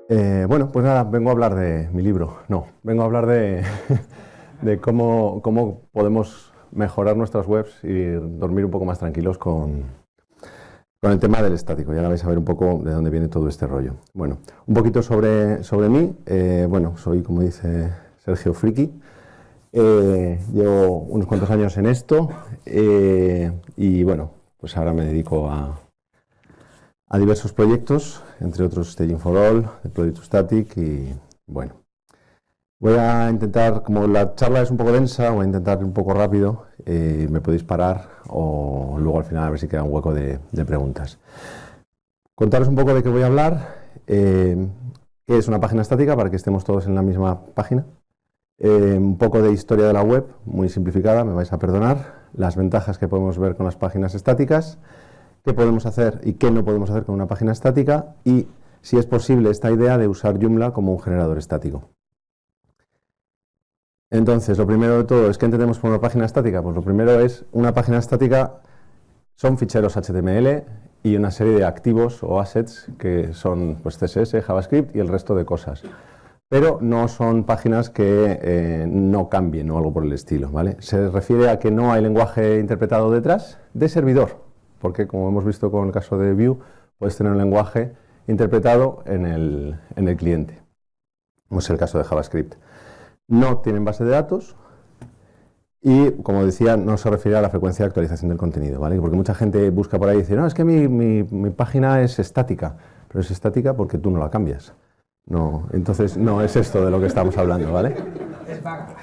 Bueno, pues nada, vengo a hablar de mi libro. No, vengo a hablar de, de cómo podemos mejorar nuestras webs y dormir un poco más tranquilos con el tema del estático. Y ahora vais a ver un poco de dónde viene todo este rollo. Bueno, un poquito sobre mí. Bueno, soy, como dice Sergio, friki. Llevo unos cuantos años en esto y bueno, pues ahora me dedico a diversos proyectos, entre otros Staging for All, Deploy to Static y bueno. Voy a intentar, como la charla es un poco densa, voy a intentar un poco rápido, me podéis parar o luego al final a ver si queda un hueco de preguntas. Contaros un poco de qué voy a hablar, qué es una página estática para que estemos todos en la misma página. Un poco de historia de la web, muy simplificada, me vais a perdonar, las ventajas que podemos ver con las páginas estáticas, qué podemos hacer y qué no podemos hacer con una página estática y si es posible esta idea de usar Joomla como un generador estático. Entonces, lo primero de todo es ¿qué entendemos por una página estática? Pues lo primero es una página estática son ficheros HTML y una serie de activos o assets que son pues, CSS, JavaScript y el resto de cosas. Pero no son páginas que no cambien o algo por el estilo, ¿vale? Se refiere a que no hay lenguaje interpretado detrás de servidor, porque como hemos visto con el caso de Vue, puedes tener un lenguaje interpretado en el cliente, como es el caso de JavaScript. No tienen base de datos y, como decía, no se refiere a la frecuencia de actualización del contenido, ¿vale? Porque mucha gente busca por ahí y dice, no, es que mi página es estática, pero es estática porque tú no la cambias. No, entonces no es esto de lo que estamos hablando, ¿vale? Es vaga.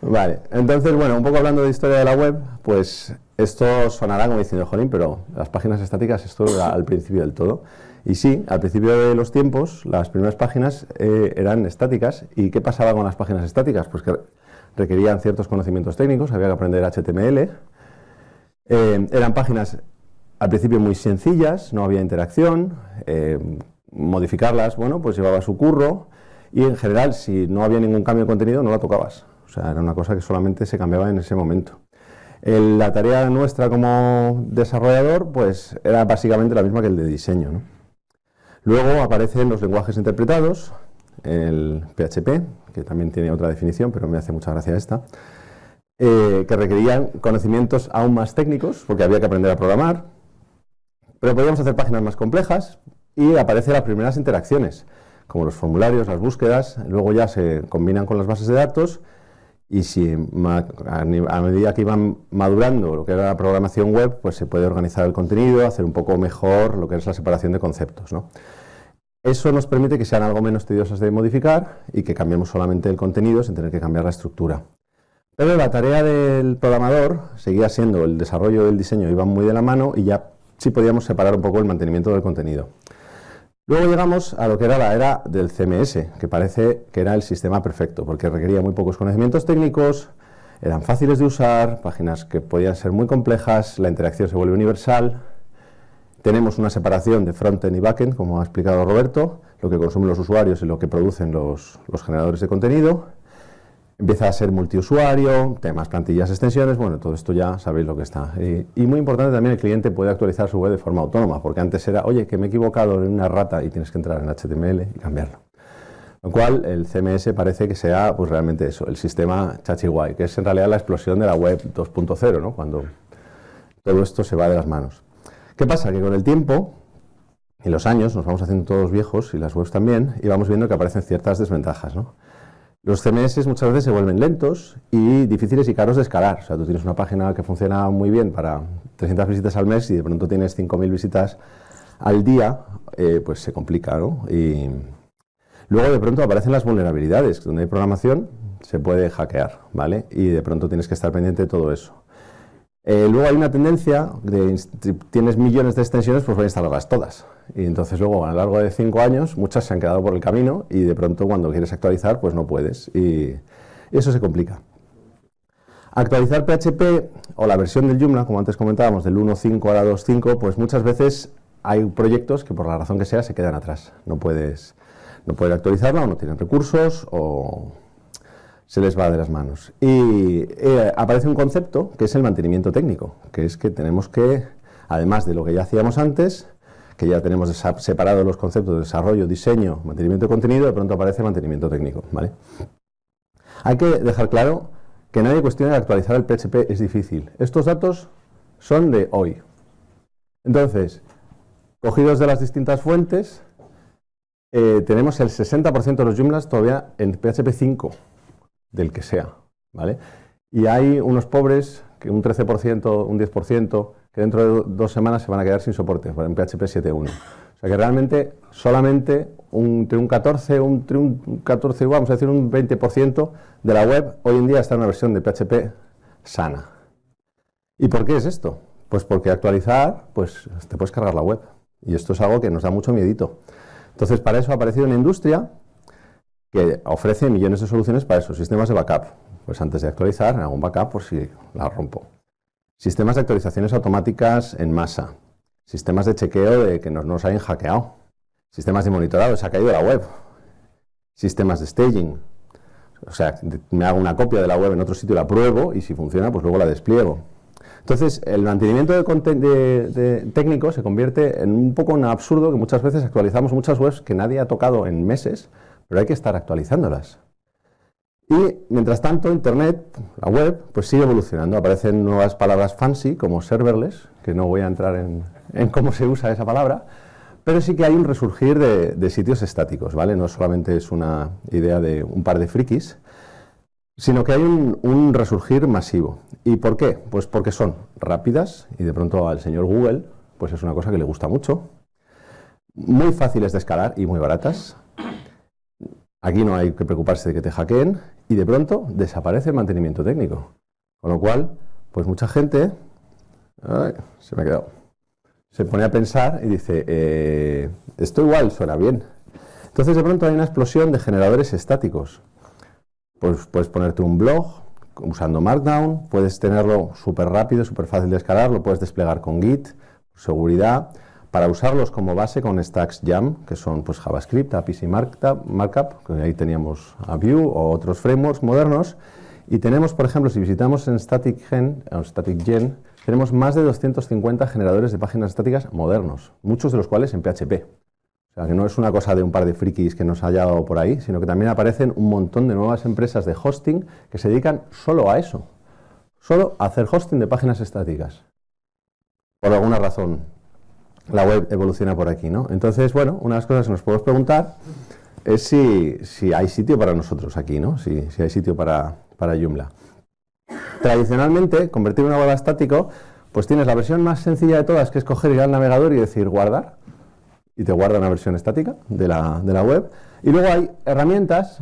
Vale, entonces, bueno, un poco hablando de historia de la web, pues esto sonará como diciendo, jolín, pero las páginas estáticas, esto era al principio del todo. Y sí, al principio de los tiempos, las primeras páginas eran estáticas. ¿Y qué pasaba con las páginas estáticas? Pues que requerían ciertos conocimientos técnicos, había que aprender HTML. Eran páginas al principio muy sencillas, no había interacción. Modificarlas, bueno, pues llevaba su curro. Y en general, si no había ningún cambio de contenido, no la tocabas. O sea, era una cosa que solamente se cambiaba en ese momento. La tarea nuestra como desarrollador, pues era básicamente la misma que el de diseño, ¿no? Luego aparecen los lenguajes interpretados, el PHP, que también tiene otra definición, pero me hace mucha gracia esta, que requerían conocimientos aún más técnicos, porque había que aprender a programar, pero podíamos hacer páginas más complejas y aparecen las primeras interacciones, como los formularios, las búsquedas, luego ya se combinan con las bases de datos y si a medida que iban madurando lo que era la programación web, pues se puede organizar el contenido, hacer un poco mejor lo que es la separación de conceptos, ¿no? Eso nos permite que sean algo menos tediosas de modificar y que cambiemos solamente el contenido sin tener que cambiar la estructura. Pero la tarea del programador seguía siendo el desarrollo del diseño, iban muy de la mano y ya sí podíamos separar un poco el mantenimiento del contenido. Luego llegamos a lo que era la era del CMS, que parece que era el sistema perfecto, porque requería muy pocos conocimientos técnicos, eran fáciles de usar, páginas que podían ser muy complejas, la interacción se vuelve universal, tenemos una separación de frontend y backend, como ha explicado Roberto, lo que consumen los usuarios y lo que producen los generadores de contenido, empieza a ser multiusuario, temas, plantillas, extensiones, bueno, todo esto ya sabéis lo que está. Y muy importante también el cliente puede actualizar su web de forma autónoma, porque antes era, oye, que me he equivocado en una rata y tienes que entrar en HTML y cambiarlo. Lo cual el CMS parece que sea pues realmente eso, el sistema chachi guay, que es en realidad la explosión de la web 2.0, ¿no? Cuando todo esto se va de las manos. ¿Qué pasa? Que con el tiempo y los años nos vamos haciendo todos viejos y las webs también y vamos viendo que aparecen ciertas desventajas, ¿no? Los CMS muchas veces se vuelven lentos y difíciles y caros de escalar. O sea, tú tienes una página que funciona muy bien para 300 visitas al mes y de pronto tienes 5.000 visitas al día, pues se complica, ¿no? Y luego de pronto aparecen las vulnerabilidades, donde hay programación se puede hackear, ¿vale? Y de pronto tienes que estar pendiente de todo eso. Luego hay una tendencia de si tienes millones de extensiones, pues voy a instalarlas todas. Y entonces luego a lo largo de 5 años muchas se han quedado por el camino y de pronto cuando quieres actualizar pues no puedes y eso se complica. Actualizar PHP o la versión del Joomla, como antes comentábamos, del 1.5 a la 2.5, pues muchas veces hay proyectos que por la razón que sea se quedan atrás. No puedes actualizarla o no tienen recursos o se les va de las manos. Y aparece un concepto que es el mantenimiento técnico, que es que tenemos que, además de lo que ya hacíamos antes, que ya tenemos separados los conceptos de desarrollo, diseño, mantenimiento de contenido, de pronto aparece mantenimiento técnico, ¿vale? Hay que dejar claro que nadie cuestiona que actualizar el PHP es difícil. Estos datos son de hoy. Entonces, cogidos de las distintas fuentes, tenemos el 60% de los Joomlas todavía en PHP 5, del que sea, ¿vale? Y hay unos pobres, que un 13%, un 10%, que dentro de 2 semanas se van a quedar sin soporte en PHP 7.1. O sea que realmente solamente entre un 14, vamos a decir un 20% de la web hoy en día está en una versión de PHP sana. ¿Y por qué es esto? Pues porque actualizar, pues te puedes cargar la web. Y esto es algo que nos da mucho miedito. Entonces, para eso ha aparecido una industria que ofrece millones de soluciones para eso, sistemas de backup. Pues antes de actualizar, hago un backup por si la rompo. Sistemas de actualizaciones automáticas en masa. Sistemas de chequeo de que no nos hayan hackeado. Sistemas de monitorado, se ha caído la web. Sistemas de staging. O sea, me hago una copia de la web en otro sitio, la pruebo y si funciona, pues luego la despliego. Entonces, el mantenimiento de técnico se convierte en un poco un absurdo que muchas veces actualizamos muchas webs que nadie ha tocado en meses, pero hay que estar actualizándolas. Y, mientras tanto, Internet, la web, pues sigue evolucionando. Aparecen nuevas palabras fancy, como serverless, que no voy a entrar en cómo se usa esa palabra, pero sí que hay un resurgir de sitios estáticos, ¿vale? No solamente es una idea de un par de frikis, sino que hay un resurgir masivo. ¿Y por qué? Pues porque son rápidas y de pronto al señor Google pues es una cosa que le gusta mucho, muy fáciles de escalar y muy baratas. Aquí no hay que preocuparse de que te hackeen y de pronto desaparece el mantenimiento técnico. Con lo cual, pues mucha gente se me ha quedado. Se pone a pensar y dice, esto igual suena bien. Entonces de pronto hay una explosión de generadores estáticos. Pues puedes ponerte un blog usando Markdown, puedes tenerlo súper rápido, súper fácil de escalar, lo puedes desplegar con Git, seguridad, para usarlos como base con stacks YAM, que son pues JavaScript, APIs y Markup, que ahí teníamos a Vue o otros frameworks modernos. Y tenemos, por ejemplo, si visitamos en StaticGen, tenemos más de 250 generadores de páginas estáticas modernos, muchos de los cuales en PHP. O sea, que no es una cosa de un par de frikis que nos haya dado por ahí, sino que también aparecen un montón de nuevas empresas de hosting que se dedican solo a eso, solo a hacer hosting de páginas estáticas. Por alguna razón, la web evoluciona por aquí, ¿no? Entonces, bueno, una de las cosas que nos podemos preguntar es si hay sitio para nosotros aquí, ¿no? Si hay sitio para Joomla. Tradicionalmente, convertir una web a estático, pues tienes la versión más sencilla de todas, que es coger, ir al navegador y decir guardar, y te guarda una versión estática de la web. Y luego hay herramientas,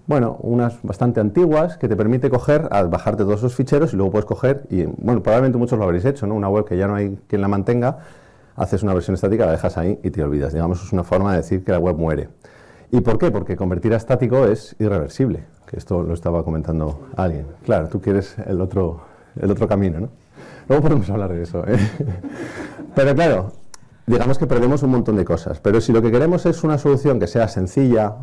bueno, unas bastante antiguas, que te permite bajarte todos esos ficheros y luego puedes coger, y bueno, probablemente muchos lo habréis hecho, ¿no? Una web que ya no hay quien la mantenga, haces una versión estática, la dejas ahí y te olvidas. Digamos, es una forma de decir que la web muere. ¿Y por qué? Porque convertir a estático es irreversible, que esto lo estaba comentando alguien. Claro, tú quieres el otro camino, ¿no? Luego podemos hablar de eso, ¿eh? Pero claro, digamos que perdemos un montón de cosas, pero si lo que queremos es una solución que sea sencilla,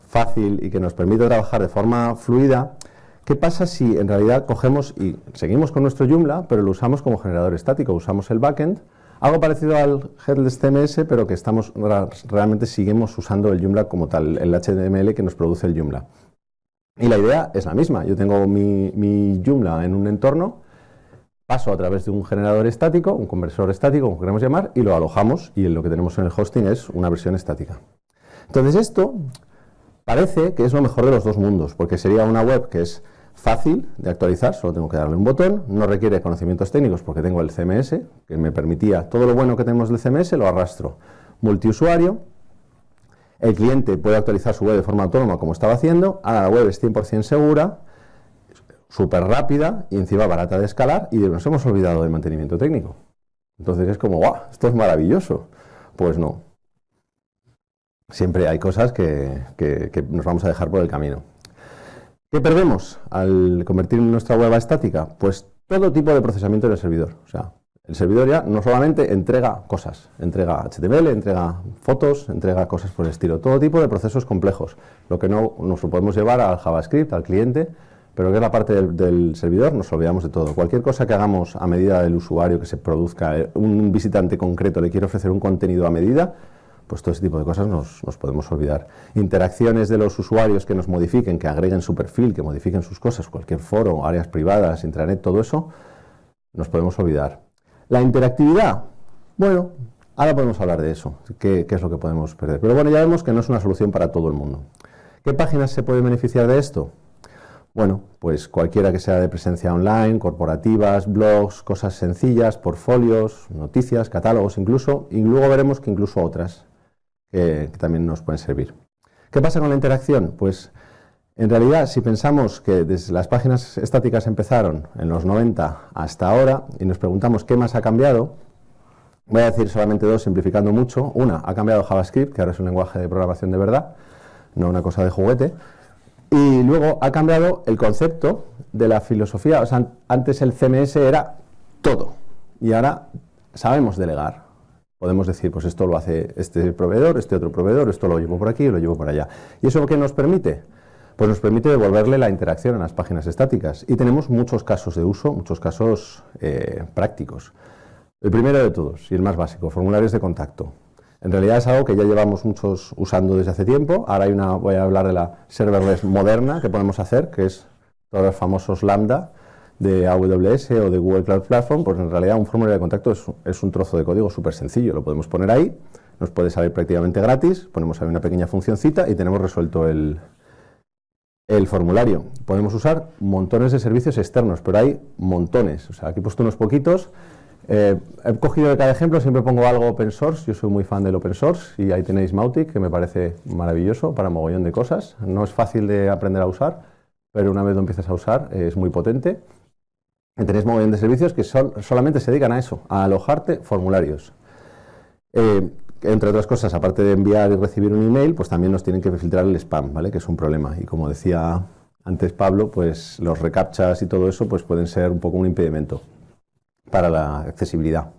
fácil y que nos permita trabajar de forma fluida, ¿qué pasa si en realidad cogemos y seguimos con nuestro Joomla, pero lo usamos como generador estático? Usamos el backend, algo parecido al Headless CMS, pero que realmente seguimos usando el Joomla como tal, el HTML que nos produce el Joomla. Y la idea es la misma. Yo tengo mi Joomla en un entorno, paso a través de un generador estático, un conversor estático, como queremos llamar, y lo alojamos, y lo que tenemos en el hosting es una versión estática. Entonces esto parece que es lo mejor de los dos mundos, porque sería una web que es fácil de actualizar, solo tengo que darle un botón, no requiere conocimientos técnicos porque tengo el CMS, que me permitía todo lo bueno que tenemos del CMS, lo arrastro. Multiusuario, el cliente puede actualizar su web de forma autónoma como estaba haciendo, ahora la web es 100% segura, súper rápida y encima barata de escalar, y nos hemos olvidado del mantenimiento técnico. Entonces es como, ¡guau! Esto es maravilloso. Pues no. Siempre hay cosas que nos vamos a dejar por el camino. ¿Qué perdemos al convertir nuestra web a estática? Pues todo tipo de procesamiento en el servidor. O sea, el servidor ya no solamente entrega cosas, entrega HTML, entrega fotos, entrega cosas por el estilo. Todo tipo de procesos complejos. Lo que no nos lo podemos llevar al JavaScript, al cliente, pero lo que es la parte del servidor nos olvidamos de todo. Cualquier cosa que hagamos a medida del usuario, que se produzca, un visitante concreto le quiere ofrecer un contenido a medida, pues todo ese tipo de cosas nos podemos olvidar. Interacciones de los usuarios que nos modifiquen, que agreguen su perfil, que modifiquen sus cosas, cualquier foro, áreas privadas, intranet, todo eso, nos podemos olvidar. La interactividad, bueno, ahora podemos hablar de eso, qué es lo que podemos perder. Pero bueno, ya vemos que no es una solución para todo el mundo. ¿Qué páginas se pueden beneficiar de esto? Bueno, pues cualquiera que sea de presencia online, corporativas, blogs, cosas sencillas, portfolios, noticias, catálogos incluso, y luego veremos que incluso otras que también nos pueden servir. ¿Qué pasa con la interacción? Pues en realidad, si pensamos que desde las páginas estáticas empezaron en los 90 hasta ahora y nos preguntamos qué más ha cambiado, voy a decir solamente dos, simplificando mucho. Una, ha cambiado JavaScript, que ahora es un lenguaje de programación de verdad, no una cosa de juguete. Y luego ha cambiado el concepto de la filosofía. O sea, antes el CMS era todo y ahora sabemos delegar. Podemos decir, pues esto lo hace este proveedor, este otro proveedor, esto lo llevo por aquí, lo llevo por allá. ¿Y eso qué nos permite? Pues nos permite devolverle la interacción a las páginas estáticas. Y tenemos muchos casos de uso, muchos casos prácticos. El primero de todos, y el más básico, formularios de contacto. En realidad es algo que ya llevamos muchos usando desde hace tiempo. Ahora voy a hablar de la serverless moderna que podemos hacer, que es todos los famosos Lambda de AWS o de Google Cloud Platform. Pues en realidad un formulario de contacto es un trozo de código súper sencillo. Lo podemos poner ahí, nos puede salir prácticamente gratis, ponemos ahí una pequeña funcioncita y tenemos resuelto el formulario. Podemos usar montones de servicios externos, pero hay montones. O sea, aquí he puesto unos poquitos. He cogido de cada ejemplo, siempre pongo algo open source. Yo soy muy fan del open source y ahí tenéis Mautic, que me parece maravilloso para mogollón de cosas. No es fácil de aprender a usar, pero una vez lo empiezas a usar es muy potente. Y tenéis mogollón de servicios que solamente se dedican a eso, a alojarte formularios. Entre otras cosas, aparte de enviar y recibir un email, pues también nos tienen que filtrar el spam, ¿vale? Que es un problema. Y como decía antes Pablo, pues los recaptchas y todo eso pues pueden ser un poco un impedimento para la accesibilidad.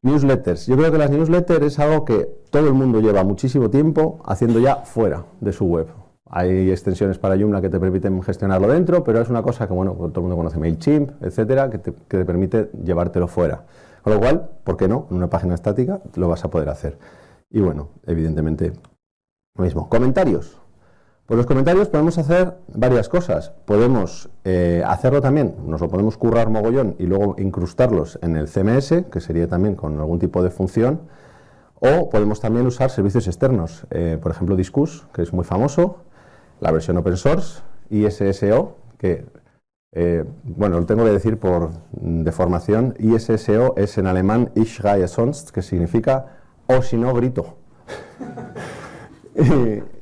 Newsletters. Yo creo que las newsletters es algo que todo el mundo lleva muchísimo tiempo haciendo ya fuera de su web. Hay extensiones para Joomla que te permiten gestionarlo dentro, pero es una cosa que, bueno, todo el mundo conoce, MailChimp, etcétera, que te permite llevártelo fuera. Con lo cual, ¿por qué no? En una página estática lo vas a poder hacer. Y bueno, evidentemente, lo mismo. Comentarios. Pues los comentarios podemos hacer varias cosas. Podemos hacerlo también, nos lo podemos currar mogollón y luego incrustarlos en el CMS, que sería también con algún tipo de función, o podemos también usar servicios externos. Por ejemplo, Disqus, que es muy famoso, la versión open source, ISSO, que, bueno, lo tengo que decir por deformación. ISSO es en alemán Ich schreie sonst, que significa o si no grito.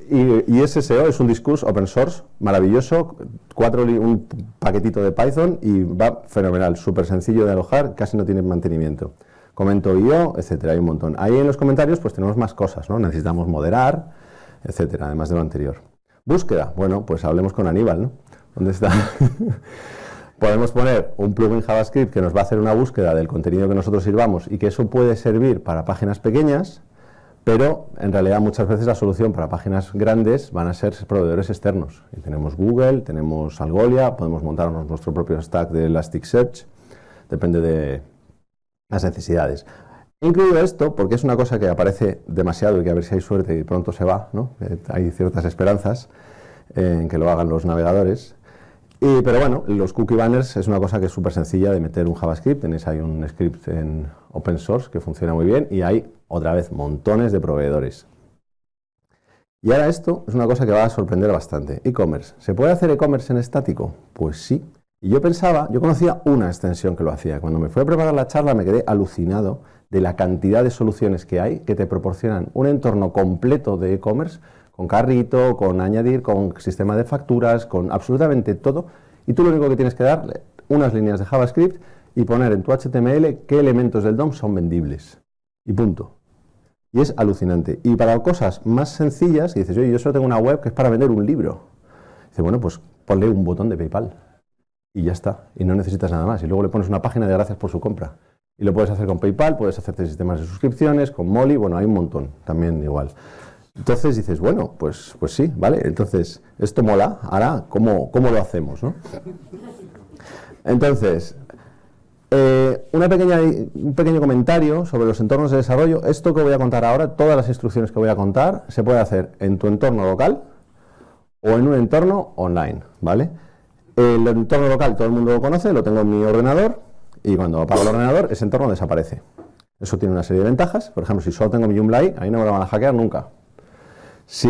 Y SSO es un Disqus open source maravilloso, un paquetito de Python y va fenomenal, súper sencillo de alojar, casi no tiene mantenimiento. Comento.io, etcétera, hay un montón. Ahí en los comentarios pues tenemos más cosas, ¿no? Necesitamos moderar, etcétera, además de lo anterior. Búsqueda, bueno, pues hablemos con Aníbal, ¿no? ¿Dónde está? Podemos poner un plugin JavaScript que nos va a hacer una búsqueda del contenido que nosotros sirvamos y que eso puede servir para páginas pequeñas, pero en realidad muchas veces la solución para páginas grandes van a ser proveedores externos. Y tenemos Google, tenemos Algolia, podemos montarnos nuestro propio stack de Elasticsearch, depende de las necesidades. He incluido esto porque es una cosa que aparece demasiado y que a ver si hay suerte y pronto se va, ¿no? Hay ciertas esperanzas en que lo hagan los navegadores. Pero bueno, los cookie banners es una cosa que es súper sencilla de meter un JavaScript. Tenéis ahí un script en open source que funciona muy bien y hay, otra vez, montones de proveedores. Y ahora esto es una cosa que va a sorprender bastante. E-commerce. ¿Se puede hacer e-commerce en estático? Pues sí. Y yo conocía una extensión que lo hacía. Cuando me fui a preparar la charla me quedé alucinado de la cantidad de soluciones que hay que te proporcionan un entorno completo de e-commerce, con carrito, con añadir, con sistema de facturas, con absolutamente todo. Y tú lo único que tienes que darle unas líneas de JavaScript y poner en tu HTML qué elementos del DOM son vendibles. Y punto. Y es alucinante. Y para cosas más sencillas, y dices, oye, yo solo tengo una web que es para vender un libro. Dice, bueno, pues ponle un botón de PayPal. Y ya está. Y no necesitas nada más. Y luego le pones una página de gracias por su compra. Y lo puedes hacer con PayPal, puedes hacerte sistemas de suscripciones, con Molly, bueno, hay un montón, también igual. Entonces dices, bueno, pues sí, ¿vale? Entonces, esto mola. Ahora, ¿cómo lo hacemos, no? Entonces, un pequeño comentario sobre los entornos de desarrollo. Esto que voy a contar ahora, todas las instrucciones que voy a contar, se puede hacer en tu entorno local o en un entorno online, ¿vale? El entorno local todo el mundo lo conoce, lo tengo en mi ordenador y cuando apago el ordenador ese entorno desaparece. Eso tiene una serie de ventajas. Por ejemplo, si solo tengo mi Joomla ahí no me lo van a hackear nunca. Si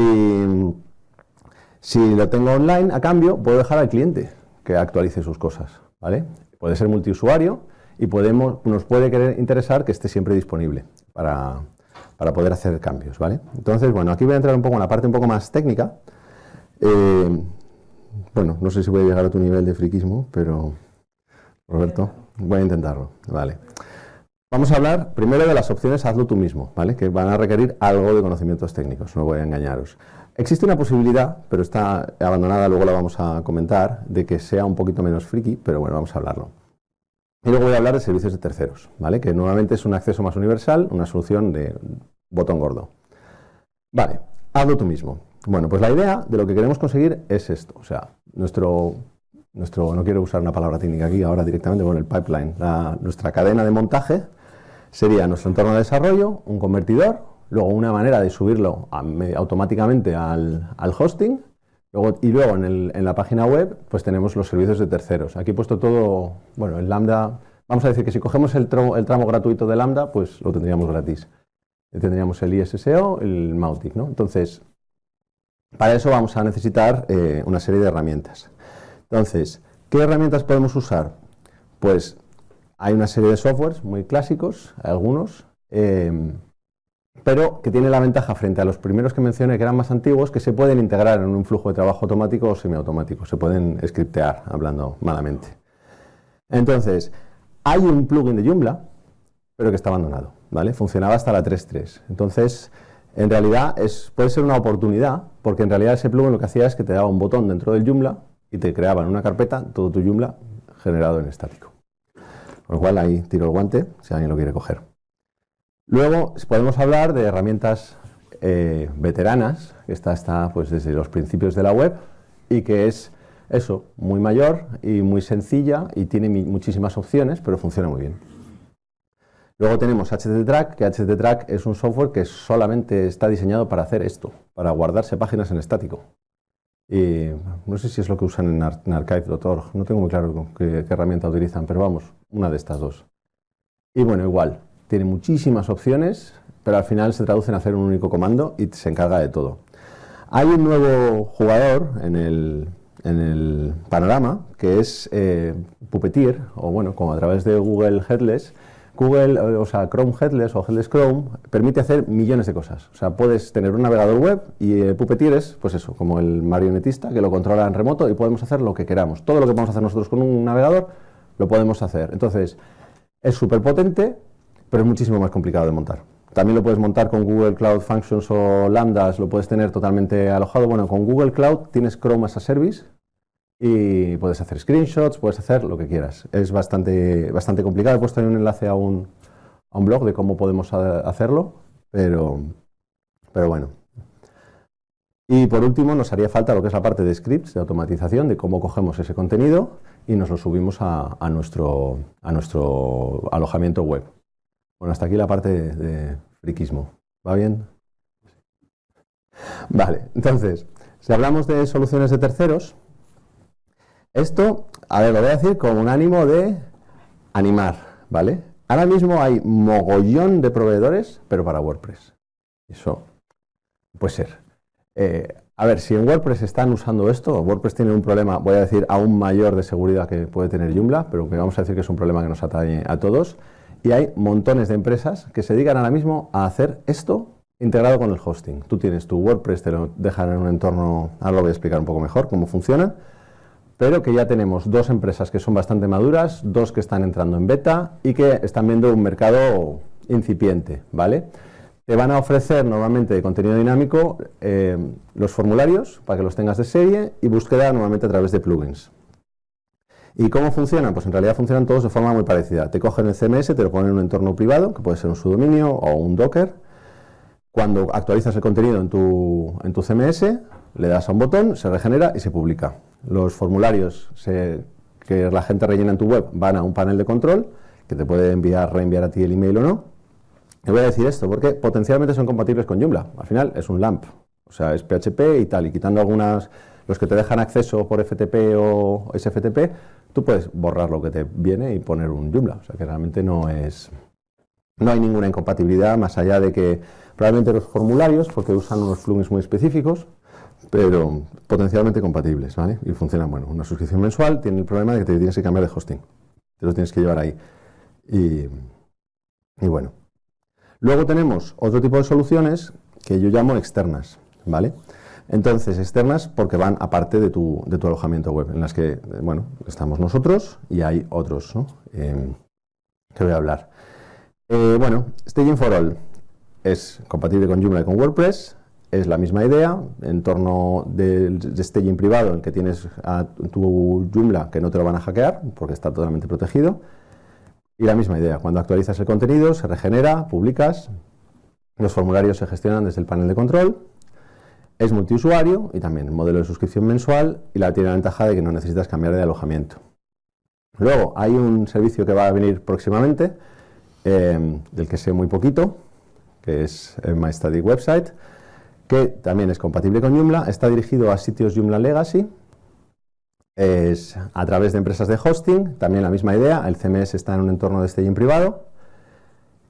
lo tengo online, a cambio, puedo dejar al cliente que actualice sus cosas, ¿vale? Puede ser multiusuario y nos puede interesar que esté siempre disponible para poder hacer cambios, ¿vale? Entonces, bueno, aquí voy a entrar un poco en la parte un poco más técnica. Bueno, no sé si voy a llegar a tu nivel de friquismo, pero, Roberto, voy a intentarlo, ¿vale? Vamos a hablar primero de las opciones hazlo tú mismo, ¿vale? Que van a requerir algo de conocimientos técnicos, no voy a engañaros. Existe una posibilidad, pero está abandonada, luego la vamos a comentar, de que sea un poquito menos friki, pero bueno, vamos a hablarlo. Y luego voy a hablar de servicios de terceros, ¿vale? Que nuevamente es un acceso más universal, una solución de botón gordo. Vale, hazlo tú mismo. Bueno, pues la idea de lo que queremos conseguir es esto, o sea, nuestro no quiero usar una palabra técnica aquí ahora directamente, bueno, el pipeline, nuestra cadena de montaje sería nuestro entorno de desarrollo, un convertidor, luego una manera de subirlo automáticamente al hosting, y luego en la página web pues tenemos los servicios de terceros. Aquí he puesto todo, bueno, el Lambda, vamos a decir que si cogemos el tramo gratuito de Lambda, pues lo tendríamos gratis. Tendríamos el ISSO, el Mautic, ¿no? Entonces, para eso vamos a necesitar una serie de herramientas. Entonces, ¿qué herramientas podemos usar? Pues hay una serie de softwares muy clásicos, algunos, pero que tienen la ventaja frente a los primeros que mencioné, que eran más antiguos, que se pueden integrar en un flujo de trabajo automático o semiautomático, se pueden scriptear, hablando malamente. Entonces, hay un plugin de Joomla, pero que está abandonado, ¿vale? Funcionaba hasta la 3.3. Entonces, en realidad puede ser una oportunidad, porque en realidad ese plugin lo que hacía es que te daba un botón dentro del Joomla y te creaba en una carpeta todo tu Joomla generado en estático. Con lo cual ahí tiro el guante si alguien lo quiere coger. Luego podemos hablar de herramientas veteranas, que esta está pues, desde los principios de la web y que es eso, muy mayor y muy sencilla y tiene muchísimas opciones, pero funciona muy bien. Luego tenemos HTTrack, que HTTrack es un software que solamente está diseñado para hacer esto, para guardarse páginas en estático. Y no sé si es lo que usan en archive.org, no tengo muy claro qué herramienta utilizan, pero vamos, una de estas dos. Y bueno, igual, tiene muchísimas opciones, pero al final se traducen a hacer un único comando y se encarga de todo. Hay un nuevo jugador en el panorama, que es Puppeteer, o bueno, como a través de Google Headless. Chrome Headless o Headless Chrome permite hacer millones de cosas. O sea, puedes tener un navegador web y Puppeteer es, pues eso, como el marionetista que lo controla en remoto y podemos hacer lo que queramos. Todo lo que podemos hacer nosotros con un navegador lo podemos hacer. Entonces, es súper potente, pero es muchísimo más complicado de montar. También lo puedes montar con Google Cloud Functions o Lambdas, lo puedes tener totalmente alojado. Bueno, con Google Cloud tienes Chrome as a Service y puedes hacer screenshots, puedes hacer lo que quieras. Es bastante complicado. He puesto ahí un enlace a un blog de cómo podemos hacerlo, pero bueno. Y por último nos haría falta lo que es la parte de scripts, de automatización, de cómo cogemos ese contenido y nos lo subimos a nuestro alojamiento web. Bueno, hasta aquí la parte de friquismo. ¿Va bien? Vale, entonces, si hablamos de soluciones de terceros, esto, a ver, lo voy a decir con un ánimo de animar, ¿vale? Ahora mismo hay mogollón de proveedores, pero para WordPress. Eso puede ser. A ver, si en WordPress están usando esto, WordPress tiene un problema, voy a decir, aún mayor de seguridad que puede tener Joomla, pero que vamos a decir que es un problema que nos atañe a todos. Y hay montones de empresas que se dedican ahora mismo a hacer esto integrado con el hosting. Tú tienes tu WordPress, te lo dejan en un entorno, ahora lo voy a explicar un poco mejor cómo funciona, pero que ya tenemos dos empresas que son bastante maduras, dos que están entrando en beta y que están viendo un mercado incipiente, ¿vale? Te van a ofrecer normalmente de contenido dinámico los formularios para que los tengas de serie y búsqueda normalmente a través de plugins. ¿Y cómo funcionan? Pues en realidad funcionan todos de forma muy parecida. Te cogen el CMS, te lo ponen en un entorno privado, que puede ser un subdominio o un Docker, Cuando actualizas el contenido en tu CMS, le das a un botón, se regenera y se publica. Los formularios que la gente rellena en tu web van a un panel de control que te puede reenviar a ti el email o no. Y voy a decir esto porque potencialmente son compatibles con Joomla. Al final es un LAMP, o sea, es PHP y tal, y quitando los que te dejan acceso por FTP o SFTP, tú puedes borrar lo que te viene y poner un Joomla. O sea, que realmente no hay ninguna incompatibilidad más allá de que probablemente los formularios, porque usan unos plugins muy específicos, pero potencialmente compatibles, ¿vale? Y funcionan, bueno, una suscripción mensual tiene el problema de que te tienes que cambiar de hosting. Te lo tienes que llevar ahí. Y bueno. Luego tenemos otro tipo de soluciones que yo llamo externas, ¿vale? Entonces, externas porque van aparte de tu alojamiento web, en las que, bueno, estamos nosotros y hay otros, ¿no? Que voy a hablar. Bueno, Staging for All es compatible con Joomla y con WordPress, es la misma idea, entorno de staging privado en el que tienes a tu Joomla que no te lo van a hackear porque está totalmente protegido. Y la misma idea, cuando actualizas el contenido, se regenera, publicas, los formularios se gestionan desde el panel de control, es multiusuario y también el modelo de suscripción mensual y tiene la ventaja de que no necesitas cambiar de alojamiento. Luego hay un servicio que va a venir próximamente, del que sé muy poquito, que es My Static Website, que también es compatible con Joomla, está dirigido a sitios Joomla Legacy. Es a través de empresas de hosting, también la misma idea, el CMS está en un entorno de staging privado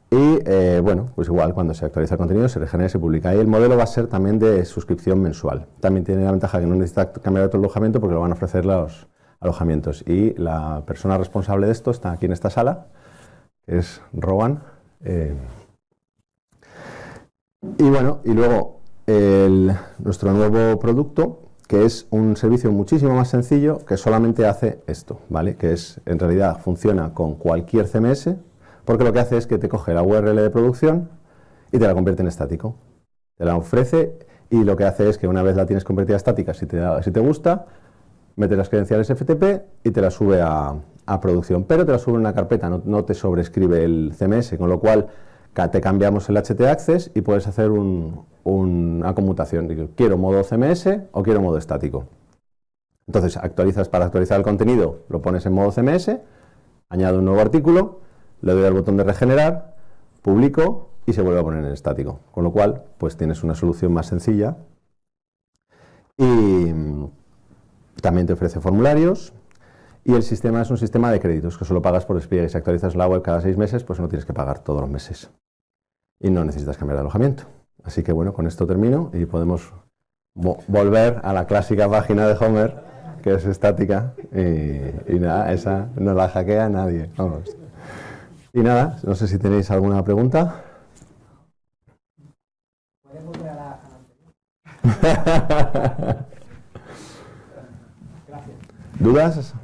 y bueno, pues igual cuando se actualiza el contenido se regenera y se publica. Y el modelo va a ser también de suscripción mensual. También tiene la ventaja que no necesita cambiar de tu alojamiento porque lo van a ofrecer los alojamientos. Y la persona responsable de esto está aquí en esta sala, que es Rowan. Y bueno, y luego nuestro nuevo producto, que es un servicio muchísimo más sencillo que solamente hace esto, ¿vale? Que es, en realidad, funciona con cualquier CMS, porque lo que hace es que te coge la URL de producción y te la convierte en estático. Te la ofrece y lo que hace es que una vez la tienes convertida a estática, si te gusta, mete las credenciales FTP y te la sube a producción, pero te la sube en una carpeta, no te sobrescribe el CMS, con lo cual te cambiamos el htaccess y puedes hacer una conmutación. Digo, quiero modo CMS o quiero modo estático. Entonces, para actualizar el contenido, lo pones en modo CMS, añado un nuevo artículo, le doy al botón de regenerar, publico y se vuelve a poner en estático. Con lo cual, pues tienes una solución más sencilla. Y también te ofrece formularios. Y el sistema es un sistema de créditos que solo pagas por despliegue. Si actualizas la web cada 6 meses, pues no tienes que pagar todos los meses. Y no necesitas cambiar de alojamiento. Así que bueno, con esto termino y podemos volver a la clásica página de Homer, que es estática. Y nada, esa no la hackea nadie. Vamos. Y nada, no sé si tenéis alguna pregunta. ¿Puedes volver a la anterior? Gracias. ¿Dudas?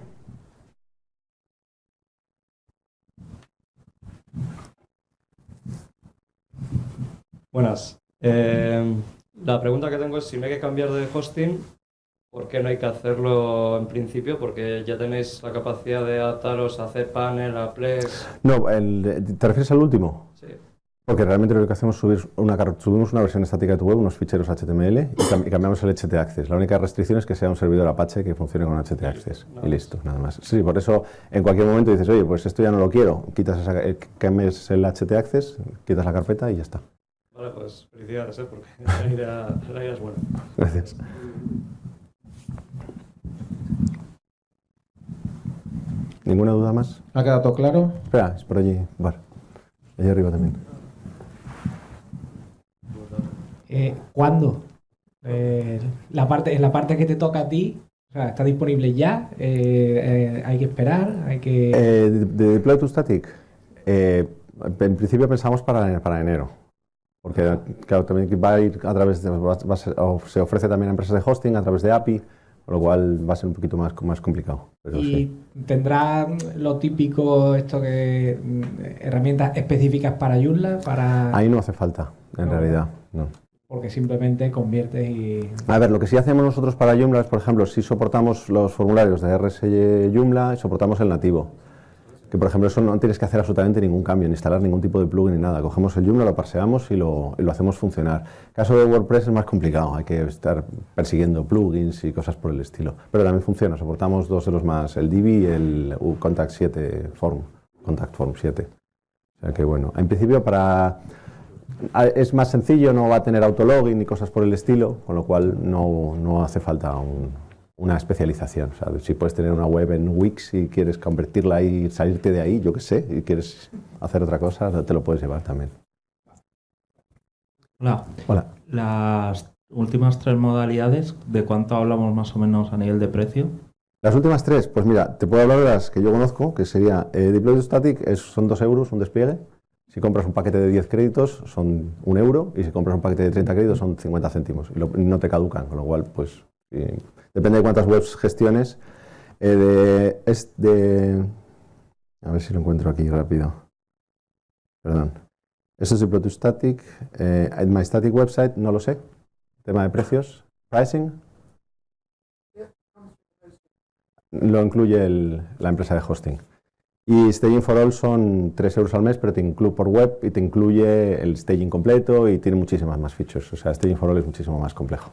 Buenas. La pregunta que tengo es si me hay que cambiar de hosting, ¿por qué no hay que hacerlo en principio? Porque ya tenéis la capacidad de adaptaros a cPanel, a Plex. No, ¿te refieres al último? Sí. Porque realmente lo que hacemos es subimos una versión estática de tu web, unos ficheros HTML y cambiamos el htaccess. La única restricción es que sea un servidor Apache que funcione con htaccess. Y listo, nada más. Sí, por eso en cualquier momento dices, oye, pues esto ya no lo quiero, cambias el htaccess, quitas la carpeta y ya está. Vale, pues felicidades, porque la idea es buena. Gracias. ¿Ninguna duda más? ¿Ha quedado todo claro? Espera, es por allí, allí arriba también. ¿Cuándo? En la parte que te toca a ti, o sea, ¿está disponible ya? ¿Hay que esperar? ¿Hay que...? De Deploy to Static, en principio pensamos para enero. Porque, claro, también va a ir a través de... se ofrece también a empresas de hosting a través de API, con lo cual va a ser un poquito más complicado. Pero ¿Y sí, tendrá lo típico, esto que herramientas específicas para Joomla? ahí no hace falta, en realidad, no. Porque simplemente conviertes y... A ver, lo que sí hacemos nosotros para Joomla es, por ejemplo, si soportamos los formularios de RS Joomla y soportamos el nativo. Que por ejemplo eso no tienes que hacer absolutamente ningún cambio, ni instalar ningún tipo de plugin ni nada. Cogemos el Joomla, lo parseamos y lo hacemos funcionar. El caso de WordPress es más complicado, hay que estar persiguiendo plugins y cosas por el estilo. Pero también funciona, soportamos dos de los más, el Divi y el Contact Form 7. O sea que bueno, en principio es más sencillo, no va a tener autologin ni cosas por el estilo, con lo cual no hace falta una especialización. O sea, si puedes tener una web en Wix y quieres convertirla y salirte de ahí, yo qué sé, y quieres hacer otra cosa, te lo puedes llevar también. Hola. Hola. Las últimas 3 modalidades, ¿de cuánto hablamos más o menos a nivel de precio? Las últimas 3, pues mira, te puedo hablar de las que yo conozco, que sería Deploy to Static, son 2 euros un despliegue. Si compras un paquete de 10 créditos son 1 euro y si compras un paquete de 30 créditos son 50 céntimos y no te caducan, con lo cual pues depende de cuántas webs gestiones. A ver si lo encuentro aquí rápido. Perdón. Eso es Deploy to Static. My Static Website, no lo sé. Tema de precios. Pricing. Lo incluye la empresa de hosting. Y Staging for All son 3 euros al mes, pero te incluye por web y te incluye el staging completo y tiene muchísimas más features. O sea, Staging for All es muchísimo más complejo.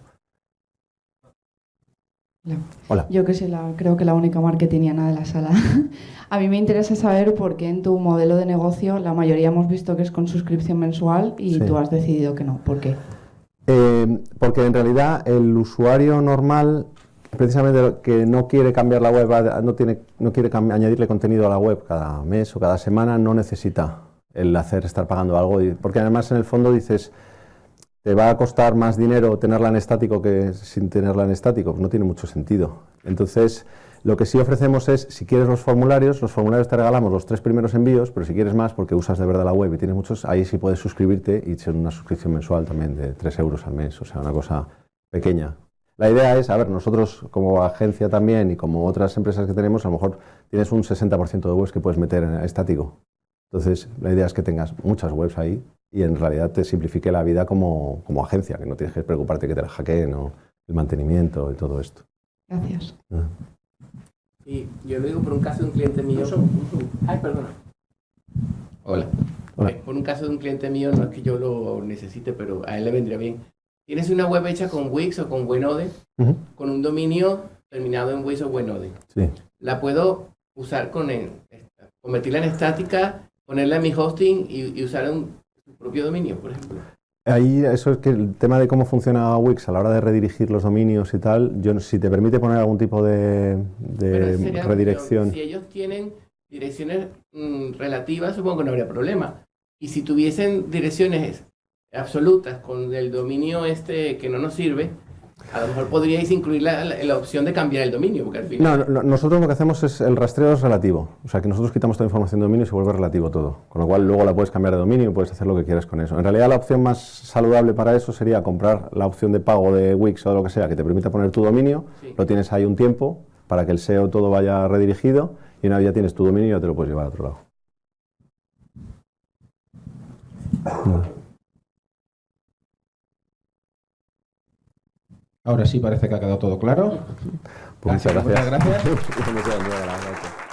Hola. Yo que soy creo que la única marketingiana de la sala. A mí me interesa saber por qué en tu modelo de negocio la mayoría hemos visto que es con suscripción mensual y Sí. tú has decidido que no. ¿Por qué? Porque en realidad el usuario normal, precisamente que no quiere cambiar la web, no quiere añadirle contenido a la web cada mes o cada semana, no necesita estar pagando algo. Porque además en el fondo dices, te va a costar más dinero tenerla en estático que sin tenerla en estático. No tiene mucho sentido. Entonces, lo que sí ofrecemos es, si quieres los formularios te regalamos los 3 primeros envíos, pero si quieres más, porque usas de verdad la web y tienes muchos, ahí sí puedes suscribirte y ser una suscripción mensual también de 3 euros al mes, o sea, una cosa pequeña. La idea es, a ver, nosotros como agencia también y como otras empresas que tenemos, a lo mejor tienes un 60% de webs que puedes meter en estático. Entonces, la idea es que tengas muchas webs ahí y en realidad te simplifique la vida como agencia, que no tienes que preocuparte que te la hackeen o el mantenimiento y todo esto. Gracias. Y yo lo digo por un caso de un cliente mío. Ay, perdona. Hola. Hola. Por un caso de un cliente mío, no es que yo lo necesite, pero a él le vendría bien. Tienes una web hecha con Wix o con Wenode, con un dominio terminado en Wix o Wenode. Sí. La puedo usar convertirla en estática, ponerla en mi hosting y usar su propio dominio, por ejemplo. Ahí, eso es que el tema de cómo funciona Wix a la hora de redirigir los dominios y tal, si te permite poner algún tipo de Pero sería redirección. Si ellos tienen direcciones relativas, supongo que no habría problema. Y si tuviesen direcciones absolutas con el dominio que no nos sirve, a lo mejor podríais incluir la opción de cambiar el dominio, porque al final... No, nosotros lo que hacemos es el rastreo es relativo. O sea, que nosotros quitamos toda información de dominio y se vuelve relativo todo. Con lo cual luego la puedes cambiar de dominio y puedes hacer lo que quieras con eso. En realidad la opción más saludable para eso sería comprar la opción de pago de Wix o de lo que sea que te permita poner tu dominio. Sí. Lo tienes ahí un tiempo para que el SEO todo vaya redirigido y una vez ya tienes tu dominio ya te lo puedes llevar a otro lado. Ahora sí parece que ha quedado todo claro. Pues muchas Muchas gracias. gracias. Muchas gracias.